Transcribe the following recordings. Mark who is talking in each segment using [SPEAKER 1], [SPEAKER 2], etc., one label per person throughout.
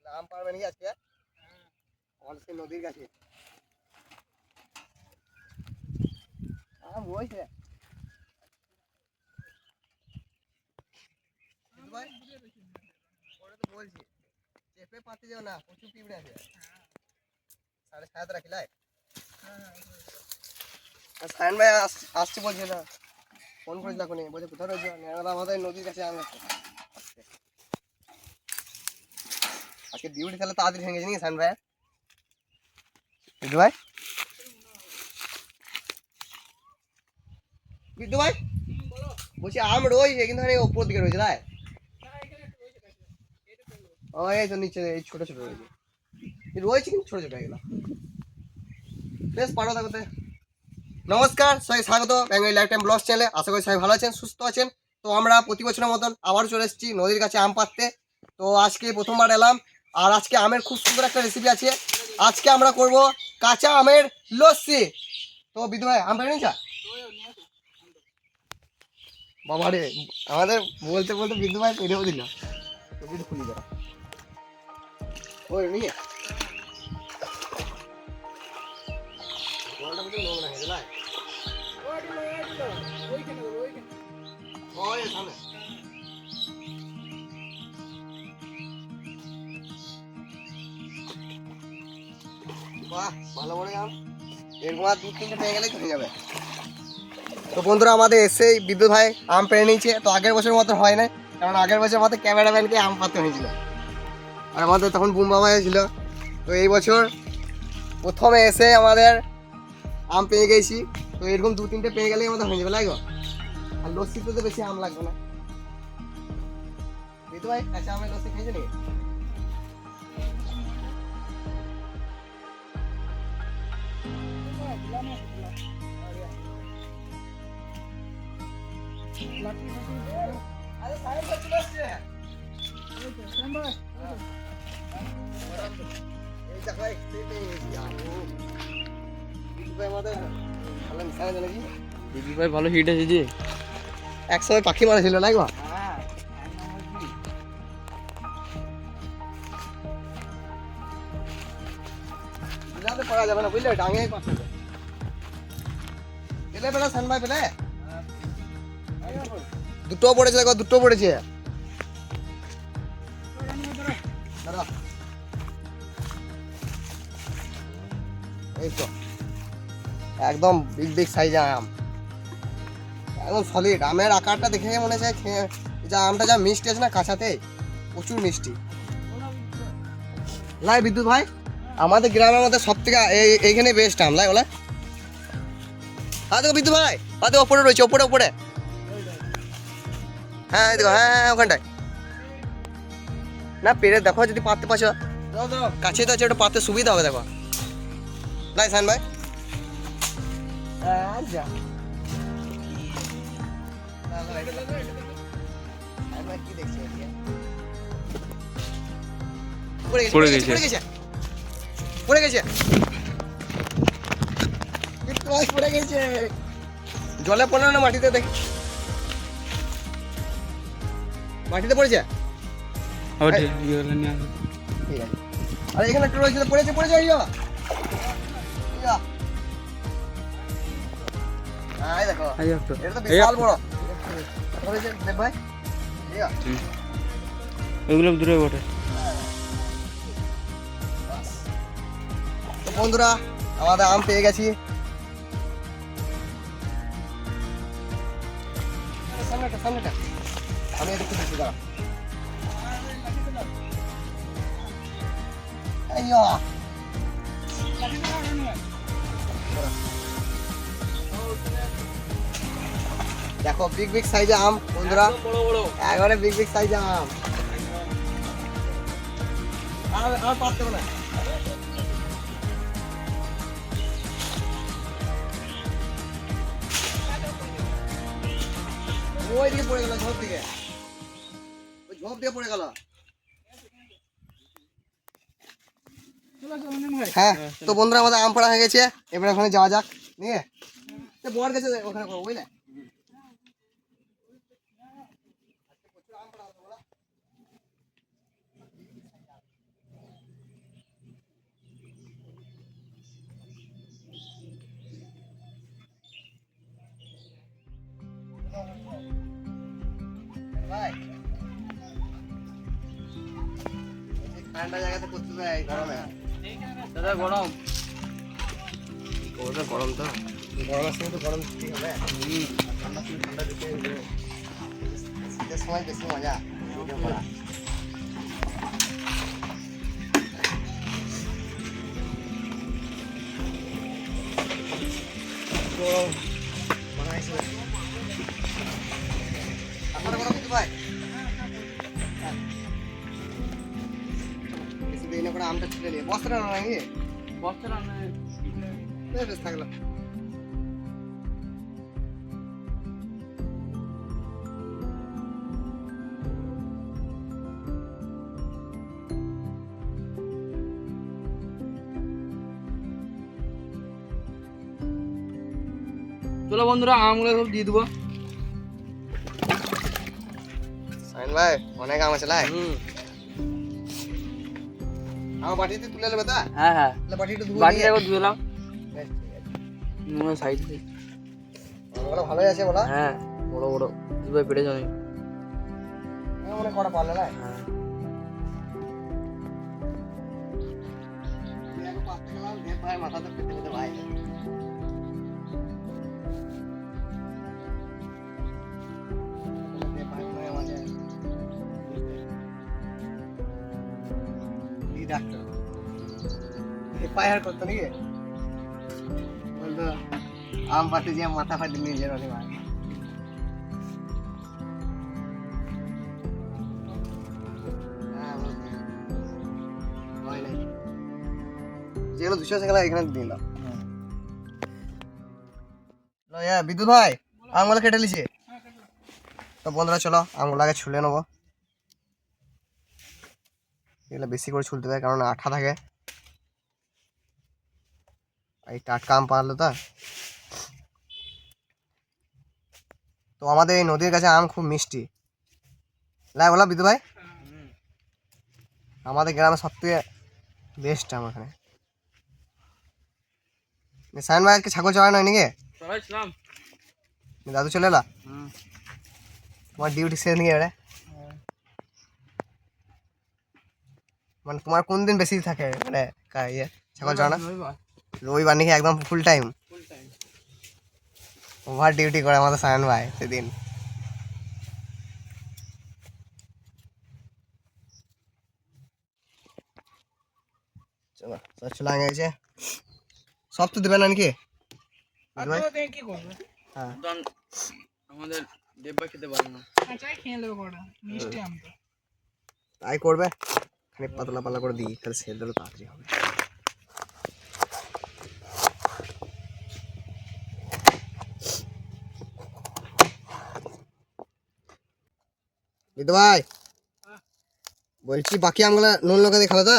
[SPEAKER 1] আম পারবে নাকি আজকে সেই নদীর কাছে আম হয়েছে বলছি চেপে পাতে যাও না প্রচুর পিঁপড়ে আছে 7:30 রাখিলাই সায়ন ভাই আসছে বলছে না ফোন করেছিল এখন বলছে কোথাও রয়েছে আমাদের নদীর কাছে আম আছে আজকে ডিউটি তাহলে তাড়াতাড়ি ভেঙে গেছে নাকি সায়ন ভাই বিদ্যু ভাই বিদ্যু ভাই বলছি আম রয়েছে কিন্তু ওপর দিকে রয়েছে তাই ও এই তো নিচে এই ছোট ছোট রয়েছে রয়েছে কিন্তু ছোট ছোট এগুলো বেশ পারো থাকতে নমস্কার সবাই স্বাগত বেঙ্গলি লাইফ টাইম ব্লগস চ্যানেলে আশা করি সবাই ভালো আছেন সুস্থ আছেন তো আমরা প্রতি বছরের মতন আবারও চলে এসেছি নদীর কাছে আম পাড়তে তো আজকে প্রথমবার এলাম আর আজকে আমের খুব সুন্দর একটা রেসিপি আছে আজকে আমরা করব কাঁচা আমের লস্যি তো বিদ্যু ভাই আম পেয়ে নিয়েছা বাবা রে আমাদের বলতে বলতে বিদ্যু ভাই পেরেও দিল তো বিদ্যু খুলি দেওয়া ওই নিয়ে ভালো করে আম এরকম আর 2-3টে পেয়ে গেলেই হয়ে যাবে তো বন্ধুরা আমাদের এসেই বিদ্যুৎ ভাই আম পেরে নিয়েছে তো আগের বছরের মতো হয় না কারণ আগের বছর আমাদের ক্যামেরাম্যানকে আম পাততে হয়েছিল আর আমাদের তখন বুম বাবা হয়েছিল তো এই বছর প্রথমে এসে আমাদের আম পেয়ে গেছি তো এরকম 2-3টে পেয়ে গেলেই আমাদের হয়ে যাবে লাগবে আর লস্যিতে তো বেশি আম লাগবে না বিদ্যুৎ ভাই কাঁচা আমের লস্যি খেয়েছে নাকি
[SPEAKER 2] ভালো হিট আছে যে
[SPEAKER 1] একসময় পাখি মারা ছিল লাগবা পড়া যাবে না বুঝলে ডাঙে পেলে পেলে সান ভাই পেলে দুটো পড়েছে দেখো দুটো পড়েছে এই তো একদম বিগ বিগ সাইজ আম একদম সলিড আমের আকারটা দেখে মনে হয় যা আমটা যা মিষ্টি আছে না কাঁচাতে প্রচুর মিষ্টি লাই বিদ্যুৎ ভাই আমাদের গ্রামের মধ্যে সব থেকে এইখানে বেস্ট আম লাই বলে হ্যাঁ দেখো বিদ্যুৎ ভাই হ্যাঁ দেখো ওপরে রয়েছে ওপরে ওপরে হ্যাঁ দেখো হ্যাঁ ওখানটায় না পেরে দেখো যদি পাততে পারছো কাছে তো আছে ওটা পাততে সুবিধা হবে দেখো লাই সান ভাই আচ্ছা পড়ে গেছে জলে পড়লো না মাটিতে দেখ মাটিতে পড়েছে আরে এখানে একটা রয়েছে পড়েছে দেখো এটা তো বিশাল বড় ভাই
[SPEAKER 2] ওইগুলো দূরে বটে
[SPEAKER 1] তো বন্ধুরা আমাদের আম পেয়ে গেছি সামনেটা আমি একটু দিচ্ছি দাঁড়া দেখো বিগ বিগ সাইজে আম বন্ধুরা একবারে বিগ বিগ সাইজে আম আর পারতে না ওই দিকে পড়ে গেল ঝোপ দিকে পড়ে গেল হ্যাঁ তো বন্ধুরা আমাদের আম পড়া হয়ে গেছে এবার ওখানে যাওয়া যাক নিয়ে বর গেছে ওখানে বুঝলে ভাই ঠান্ডা জায়গাতে করতে দেয় গরমে।
[SPEAKER 2] দাদা গরম।
[SPEAKER 1] ওটা গরম তো, গরমের সময় তো গরম দিতেই হবে। ঠান্ডার সময় ঠান্ডা দিতে হবে। শীতের সময় বেশি মজা ভিডিও করা। গরম বানাইছে। আপনারা গরম কিন্তু ভাই বেশি দেরি না করে আমটা ছিঁড়ে নিয়ে বস্তাটা না নাকি
[SPEAKER 2] বস্তা রান্না
[SPEAKER 1] বেশ থাকলো।
[SPEAKER 2] চলো বন্ধুরা আমগুলো সব দিয়ে দেবো।
[SPEAKER 1] সাইন ভাই অনেক আম আছে লাই। আমার বাটিতে তুলে নেবে তো?
[SPEAKER 2] হ্যাঁ হ্যাঁ
[SPEAKER 1] তাহলে বাটিটা ধুয়ে
[SPEAKER 2] বাটিটা
[SPEAKER 1] নিয়ে
[SPEAKER 2] একবার ধুয়ে এলাম।
[SPEAKER 1] বেশ, ঠিক আছে।
[SPEAKER 2] সাইড
[SPEAKER 1] আমগুলো ভালোই আছে বলা।
[SPEAKER 2] হ্যাঁ বড় বড় দুবাই পেটে জানি।
[SPEAKER 1] মনে করা পারলে লাই।
[SPEAKER 2] হ্যাঁ
[SPEAKER 1] ভাই মাথাতে পেতে পেতে ভাই পায়ার করতো নাকি বলতো আম পাতে যে মাথা ফাটে নিজের অনেক ভাই। যেগুলো 200 সেগুলো এখানে দিয়ে দাও। বিদ্যুৎ ভাই আমগুলো কেটে লিছি। তো বন্ধুরা চলো আমগুলো আগে ছুলে নেবো। এগুলো বেশি করে ছুলতে হয় কারণ আঠা থাকে। এই টাটকা আম পারলো তো আমাদের এই নদীর কাছে আম খুব মিষ্টি লাই বলা বিদ্যুৎ ভাই। আমাদের গ্রামে সব থেকে বেস্ট আম এখানে। সায়ন ভাই আজকে ছাগল চড়ায় নয় নাকি?
[SPEAKER 2] চলাইছিলাম।
[SPEAKER 1] দাদু চলে এলা? তোমার ডিউটি শেষ নিয়ে এবারে মানে তোমার কোন দিন বেশি থাকে মানে ইয়ে ছাগল চড়ানো? রবিবার নাকি একদম ফুল টাইম ওভার ডিউটি করে আমাদের সায়ন ভাই সেদিন। চলো সব চলে গেছে সব তো দেবে না নাকি? হ্যাঁ
[SPEAKER 2] আমাদের দেববা খেতে পারে না।
[SPEAKER 1] তাই করবে খানিক পাতলা পাতলা করে দিই তাহলে সেদ্ধ হলে তাড়াতাড়ি হবে। বিদ্যু ভাই বলছি বাকি আমগুলা নুন লঙ্কা দিয়ে খালো তো?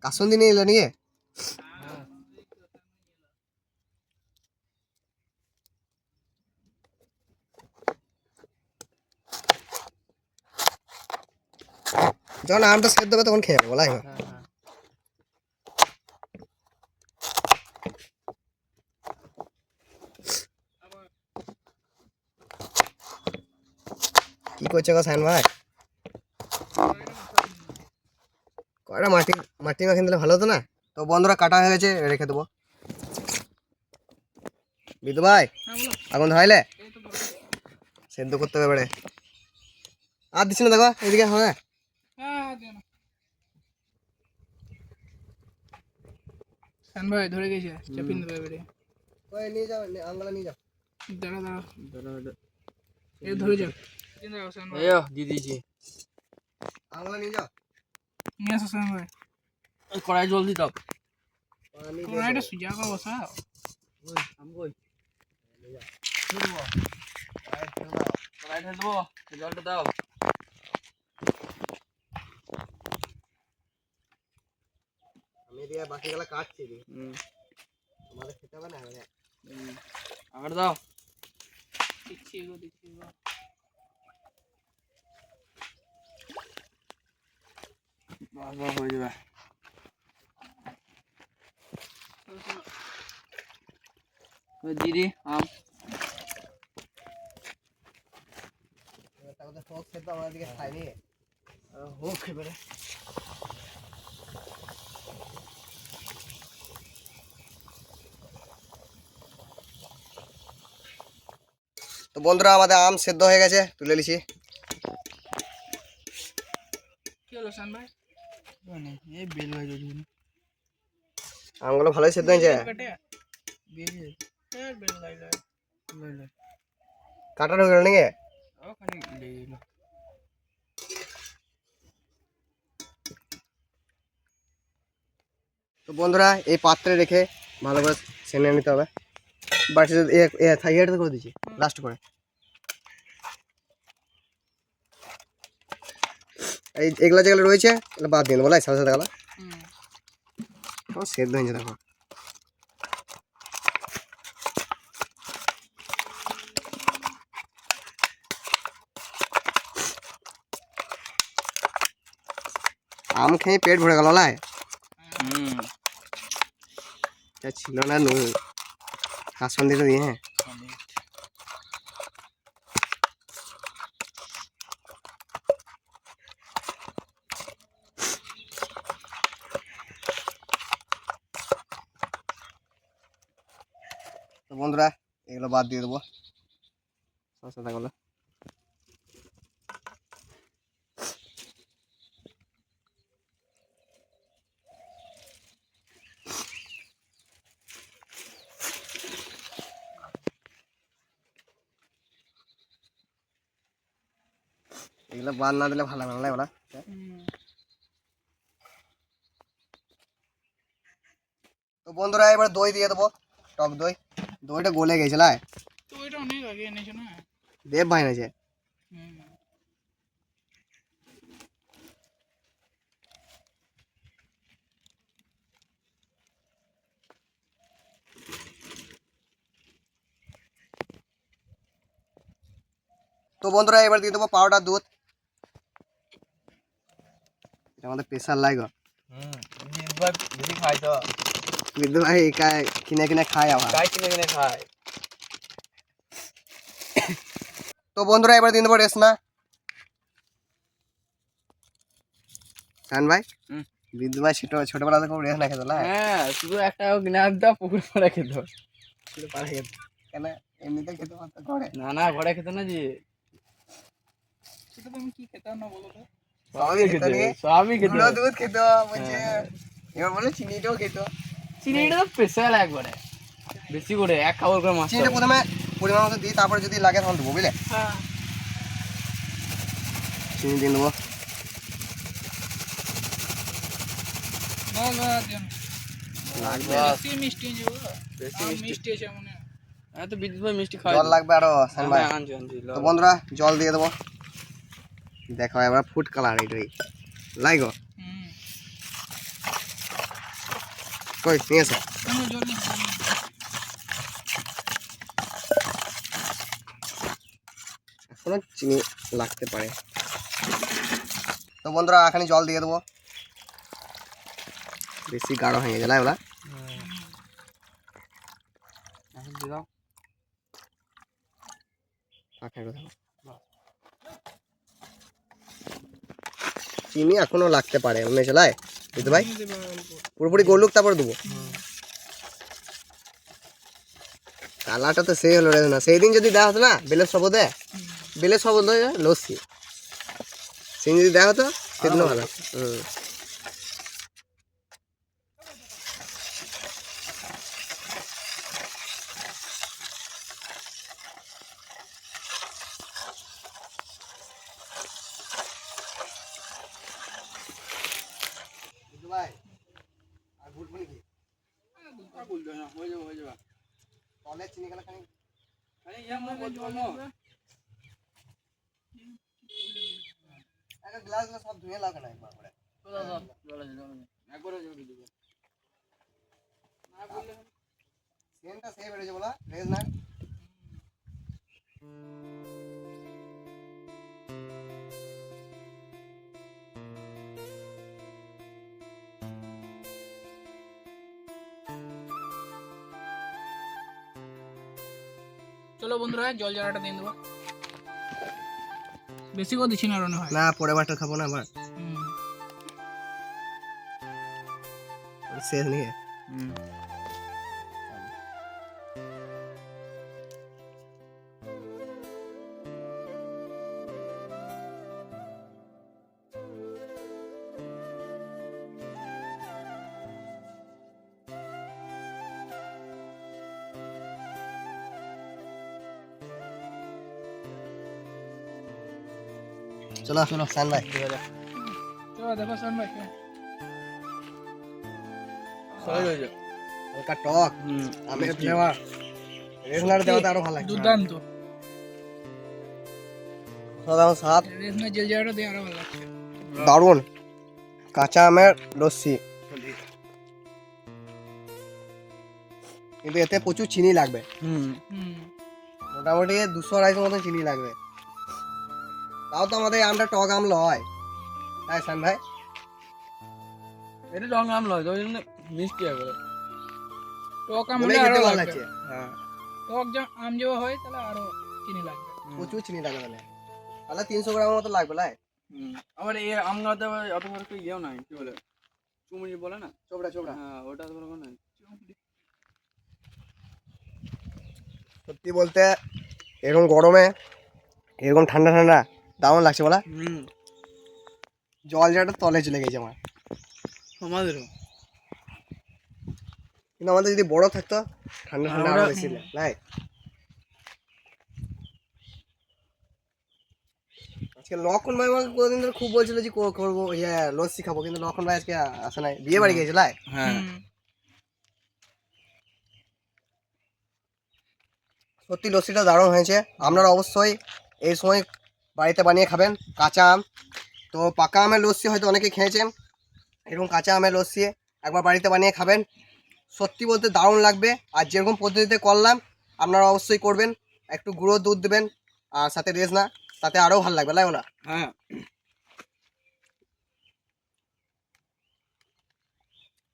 [SPEAKER 1] কাসুন্দি নিয়ে এলো নিয়ে যখন আমটা সেদ্ধ হবে তখন খেয়ে যাবো বলাই। কি করছে গো সায়ন ভাই? কয়টা মাটি মাখিয়ে দিলে ভালো হতো না? তো বন্ধুরা কাটা হয়ে গেছে রেখে দেবো। বিদ্যু ভাই আগুন ধরাইলে সেদ্ধ করতে হবে এবারে। আর দিচ্ছি না দেখো এদিকে। হ্যাঁ
[SPEAKER 3] ভাই ধরে গেছে চাপিয়ে দেবে এবারে।
[SPEAKER 1] ওই নিয়ে যাও আমগুলা নিয়ে যাও।
[SPEAKER 3] দাঁড়া এই ধরে যাও
[SPEAKER 2] দিয়ে দিয়েছি।
[SPEAKER 1] আমগুলা নিয়ে যাও।
[SPEAKER 3] নিয়ে আসো সান ভাই।
[SPEAKER 2] কড়াই জল দিতাম।
[SPEAKER 3] তোমরা এটা সুজা করে বসাও।
[SPEAKER 2] কড়াই ঢেলবো জলটা দাও।
[SPEAKER 1] আমি এদিকে বাকিগুলা কাটছি তোমাদের খেতে হবে না
[SPEAKER 2] আমার দাও।
[SPEAKER 3] দিচ্ছি গো।
[SPEAKER 2] বাস হয়ে যাবে। দিদি আম
[SPEAKER 1] হোক সে তো আমাদের দিকে খাইনি।
[SPEAKER 2] হোক এবারে।
[SPEAKER 1] তো বন্ধুরা আমাদের আম সেদ্ধ হয়ে গেছে, তুলে নিছি।
[SPEAKER 3] কি হলো শান ভাই?
[SPEAKER 2] এই বেল ভাই যদি
[SPEAKER 1] আমগুলো ভালোই সেদ্ধ হয়েছে।
[SPEAKER 3] কাটে
[SPEAKER 2] বেরিয়ে
[SPEAKER 3] বেল লাইলা
[SPEAKER 2] লইলে
[SPEAKER 1] কাটার হয়ে গেল নাকি?
[SPEAKER 2] ওখানে লেগে গেল।
[SPEAKER 1] তো বন্ধুরা এই পাত্রে রেখে ভালো করে সেনে নিতে হবে। বাড়ছে ইয়েটা করে দিচ্ছি লাস্ট করে। এই এগুলো যেগুলো রয়েছে এগুলো বাদ দিয়ে দেবো, লাই সাদা সাদা কালা সেদ্ধ হয়েছে দেখো। আম খেয়ে পেট ভরে গেল লাই। যা ছিল না কাসন্দিটা দিয়ে। হ্যাঁ তো বন্ধুরা এগুলো বাদ দিয়ে দেবো সাদা সাদা গুলো। এগুলো বাদ না দিলে ভালো লাগবে না ওরা। তো বন্ধুরা এবার দই দিয়ে দেবো, টক দই। দইটা গলে গেছে লাই,
[SPEAKER 3] তো এটা অনেক আগে এনেছো না?
[SPEAKER 1] দেব ভাই নাছে। তো বন্ধুরা এবার দিয়ে দেবো পাউডার দুধ। এটা আমাদের প্রেশার লাগো।
[SPEAKER 2] যদি খাই তো
[SPEAKER 1] বিদ্যু ভাই কিনে কিনে খায় আবার।
[SPEAKER 2] গাই কিনে কিনে খায়।
[SPEAKER 1] তো বন্ধুরা এবার দিয়ে দেবো রেশনা। শান ভাই বিদ্যু ভাই ছোটবেলা থেকে রেশনা খেত না?
[SPEAKER 2] হ্যাঁ শুধু একটা কিনে আনতে পুকুর পাড়ে খেত। পুকুর পাড়ে খেত
[SPEAKER 1] কেন এমনিতে খেতে পারতো ঘরে?
[SPEAKER 2] না না ঘরে খেত না যে।
[SPEAKER 3] সেটা তুমি কি খেতাম না বলো তো?
[SPEAKER 2] সবই খেত সবই খেত।
[SPEAKER 1] গুঁড়ো দুধ খেত বলছে, এবার বলে চিনিটাও খেত।
[SPEAKER 2] চিনিটা তো স্পেশাল একবারে বেশি করে এক খাবার করে মাছ।
[SPEAKER 1] চিনিটা প্রথমে পরিমাণ মতো দিই, তারপরে যদি লাগে তখন দেবো বুঝলে।
[SPEAKER 3] হ্যাঁ
[SPEAKER 1] চিনি দিয়ে দেবো।
[SPEAKER 3] না না দিন
[SPEAKER 1] লাগবে
[SPEAKER 3] বেশি মিষ্টি যাবো।
[SPEAKER 2] বেশি
[SPEAKER 3] আর
[SPEAKER 2] মিষ্টি।
[SPEAKER 3] মিষ্টি আছে মনে হয়।
[SPEAKER 2] হ্যাঁ তো বিদ্যুৎ ভাই মিষ্টি খাই।
[SPEAKER 1] জল লাগবে আরো শান ভাই।
[SPEAKER 2] আনছি আনছি
[SPEAKER 1] তো বন্ধুরা জল দিয়ে দেবো। দেখো এবার ফুড কালার এটাই লাগো। কই নিয়ে আসো।
[SPEAKER 3] জল নিচ্ছি।
[SPEAKER 1] এখনো চিনি লাগতে পারে। তো বন্ধুরা এখানে জল দিয়ে দেবো, বেশি গাঢ় হয়ে গেছে ওলা।
[SPEAKER 2] এখন দিয়ে দাও।
[SPEAKER 1] চিনি এখনো লাগতে পারে মনে চলায় বুঝতে ভাই। পুরোপুরি গলুক তারপর দেবো। কালারটা তো সেই হলো রে না, সেই দিন যদি দেওয়া হতো না বেলের শপথে, বেলের শপথ লস্যি, সেই যদি দেওয়া হতো সেদিনও ভালো। ভাই আর বুঝবো নাকি
[SPEAKER 2] হয়ে যাবে হয়ে যাবে।
[SPEAKER 1] তলে চিনি গেলে খানি একটা গ্লাস সব ধুয়ে লাগে না একবার করে। সেন্টটা সেই বেড়েছে বলা রেজ না।
[SPEAKER 3] চলো বন্ধুরা জল জারাটা দিয়ে দেবো। বেশি করে দিচ্ছি না রনে হয়
[SPEAKER 1] না পরে বারটা খাবো না আবার
[SPEAKER 3] হুম।
[SPEAKER 1] শেষ নিয়ে চলো চলো সান ভাই
[SPEAKER 3] চলো দেখো শোন ভাই
[SPEAKER 1] হালকা টক আমের ফ্লেভার রেজনার দেওয়াতে আরো ভালো লাগছে
[SPEAKER 3] দুর্দান্ত
[SPEAKER 1] সাধারণ স্বাদ
[SPEAKER 3] রেশনা জেল জায়গাটা দিয়ে আরো ভালো লাগছে
[SPEAKER 1] দারুণ কাঁচা আমের লস্যি কিন্তু এতে প্রচুর চিনি লাগবে
[SPEAKER 3] হুম
[SPEAKER 1] মোটামুটি 200-250 মতো চিনি লাগবে তাও তো আমাদের আমটা টক আম লয় তাই সান ভাই
[SPEAKER 2] এটা রং আম লয় তো ওই জন্য মিষ্টি একবারে
[SPEAKER 3] টক আম
[SPEAKER 1] মনে
[SPEAKER 3] হলে আরো
[SPEAKER 1] খেতে ভালো
[SPEAKER 3] লাগবে
[SPEAKER 1] লাগছে হ্যাঁ
[SPEAKER 3] টক আম যে হয় তাহলে আরো চিনি লাগবে
[SPEAKER 1] প্রচুর চিনি লাগবে তাহলে 300 গ্রামের মতো লাগবে লাই
[SPEAKER 2] আবার এই আম গাতে আবার অত বড় একটা ইয়েও নাই কি বলে চুমুড়ি বলে না
[SPEAKER 1] চোপড়া চোপড়া
[SPEAKER 2] হ্যাঁ ওটা তো বড় নাই
[SPEAKER 1] সত্যি বলতে এরকম গরমে এরকম ঠান্ডা ঠান্ডা দারুণ লাগছে বলা জল জাটা তলে চলে গেছে আমার
[SPEAKER 2] আমাদেরও
[SPEAKER 1] কিন্তু আমাদের যদি বড় থাকতো ঠান্ডা ঠান্ডা আরো বেশি লাই আজকে লক্ষণ ভাই আমাকে কতদিন ধরে খুব বলছিল যে করবো লস্যি খাবো কিন্তু লক্ষণ ভাই আজকে আসে নাই বিয়ে বাড়ি গেছে লাই
[SPEAKER 2] হ্যাঁ
[SPEAKER 1] সত্যি লস্যিটা দারুণ হয়েছে আপনারা অবশ্যই এই সময় বাড়িতে বানিয়ে খাবেন কাঁচা আম তো পাকা আমের লস্যি হয়তো অনেকে খেয়েছেন এরকম কাঁচা আমের লস্যি একবার বাড়িতে বানিয়ে খাবেন সত্যি বলতে দারুণ লাগবে আর যেরকম পদ্ধতিতে করলাম আপনারা অবশ্যই করবেন একটু গুঁড়ো দুধ দেবেন আর সাথে রেজনা তাতে আরও ভালো লাগবে লাগবে না
[SPEAKER 2] হ্যাঁ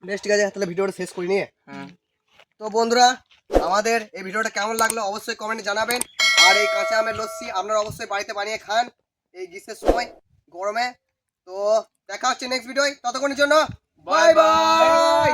[SPEAKER 1] বেশ ঠিক আছে তাহলে ভিডিওটা শেষ করি নিয়ে
[SPEAKER 2] হ্যাঁ
[SPEAKER 1] তো বন্ধুরা আমাদের এই ভিডিওটা কেমন লাগলো অবশ্যই কমেন্টে জানাবেন আর এই কাঁচা আমের লস্যি আপনারা অবশ্যই বাড়িতে বানিয়ে খান এই গ্রীষ্মের সময় গরমে তো দেখা হচ্ছে নেক্সট ভিডিওয় ততক্ষণের জন্য বাই বাই